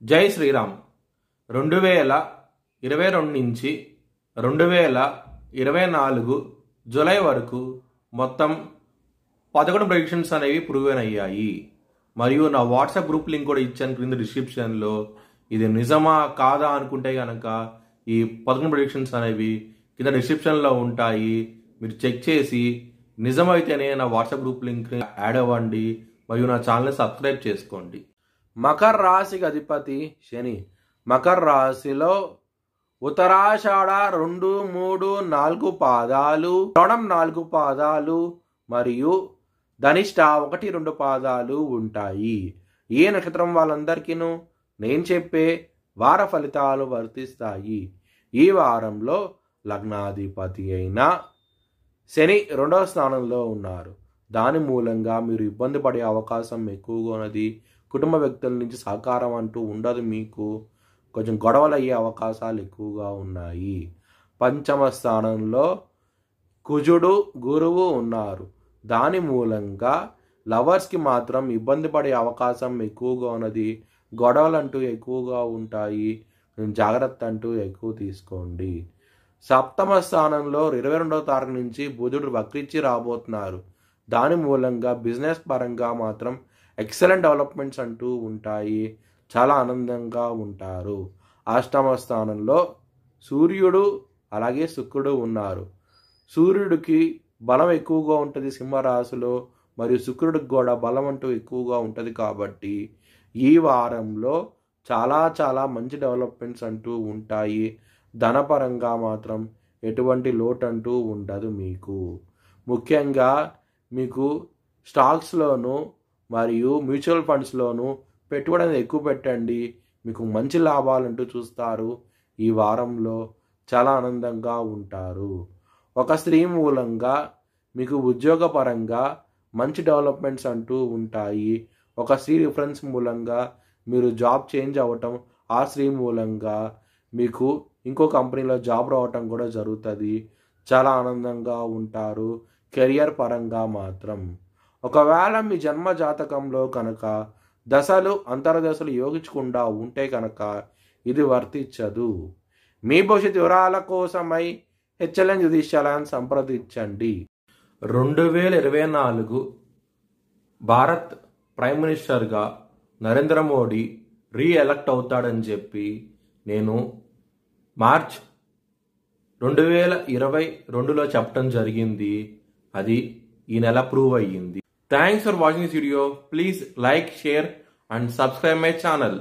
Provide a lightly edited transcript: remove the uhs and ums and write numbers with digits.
జై శ్రీరామ్. 2022 నుంచి 2024 జూలై వరకు మొత్తం 11 ప్రెడిక్షన్స్ అనేవి ప్రూవెన్ అయ్యాయి. మరియు నా వాట్సాప్ గ్రూప్ లింక్ కూడా ఇచ్చాను క్రింద డిస్క్రిప్షన్లో. ఇది నిజమా కాదా అనుకుంటే కనుక ఈ 11 ప్రెడిక్షన్స్ అనేవి కింద డిస్క్రిప్షన్లో ఉంటాయి. మీరు చెక్ చేసి నిజమైతేనే నా వాట్సాప్ గ్రూప్ లింక్ యాడ్ అవ్వండి మరియు నా ఛానల్ని సబ్స్క్రైబ్ చేసుకోండి. మకర రాశికి అధిపతి శని. మకర రాశిలో ఉత్తరాషాఢ 2, 3, 4 పాదాలు, శ్రవణం 4 పాదాలు మరియు ధనిష్ట 1, 2 పాదాలు ఉంటాయి. ఏ నక్షత్రం వాళ్ళందరికీను నేను చెప్పే వార ఫలితాలు వర్తిస్తాయి. ఈ వారంలో లగ్నాధిపతి అయిన శని 2వ స్థానంలో ఉన్నారు. దాని మూలంగా మీరు ఇబ్బంది పడే అవకాశం ఎక్కువగా ఉన్నది. కుటుంబ వ్యక్తుల నుంచి సహకారం అంటూ ఉండదు. మీకు కొంచెం గొడవలు అయ్యే అవకాశాలు ఎక్కువగా ఉన్నాయి. పంచమ స్థానంలో కుజుడు, గురువు ఉన్నారు. దాని మూలంగా లవర్స్కి మాత్రం ఇబ్బంది పడే అవకాశం ఎక్కువగా ఉన్నది. గొడవలు అంటూ ఎక్కువగా ఉంటాయి. జాగ్రత్త అంటూ ఎక్కువ తీసుకోండి. సప్తమ స్థానంలో 22వ తారీఖు నుంచి బుధుడు వక్రించి రాబోతున్నారు. దాని మూలంగా బిజినెస్ పరంగా మాత్రం ఎక్సలెంట్ డెవలప్మెంట్స్ అంటూ ఉంటాయి. చాలా ఆనందంగా ఉంటారు. అష్టమ స్థానంలో సూర్యుడు అలాగే శుక్రుడు ఉన్నారు. సూర్యుడికి బలం ఎక్కువగా ఉంటుంది సింహరాశిలో, మరియు శుక్రుడికి కూడా బలం అంటూ ఎక్కువగా ఉంటుంది. కాబట్టి ఈ వారంలో చాలా మంచి డెవలప్మెంట్స్ అంటూ ఉంటాయి. ధనపరంగా మాత్రం ఎటువంటి లోటు అంటూ ఉండదు. మీకు ముఖ్యంగా మీకు స్టాక్స్లోను మరియు మ్యూచువల్ ఫండ్స్లోను పెట్టుబడి అనేది ఎక్కువ పెట్టండి. మీకు మంచి లాభాలంటూ చూస్తారు. ఈ వారంలో చాలా ఆనందంగా ఉంటారు. ఒక స్త్రీ మూలంగా మీకు ఉద్యోగపరంగా మంచి డెవలప్మెంట్స్ అంటూ ఉంటాయి. ఒక స్త్రీ రిఫరెన్స్ మూలంగా మీరు జాబ్ చేంజ్ అవ్వటం, ఆ స్త్రీ మూలంగా మీకు ఇంకో కంపెనీలో జాబ్ రావటం కూడా జరుగుతుంది. చాలా ఆనందంగా ఉంటారు. కెరియర్ పరంగా మాత్రం ఒకవేళ మీ జన్మ జాతకంలో కనుక దశలు అంతర్దశలు యోగించకుండా ఉంటే కనుక ఇది వర్తించదు. మీ భవిష్యత్ వివరాల కోసమై హెచ్ఎల్ఎన్ జ్యోతిష్యాలయాన్ని సంప్రదించండి. 2024 భారత్ ప్రైమ్ మినిస్టర్గా నరేంద్ర మోడీ రీఎలెక్ట్ అవుతాడని చెప్పి నేను మార్చ్ 2022లో చెప్పడం జరిగింది. అది ఈ నెల ప్రూవ్ అయ్యింది. Thanks for watching this video. Please like, share and subscribe my channel.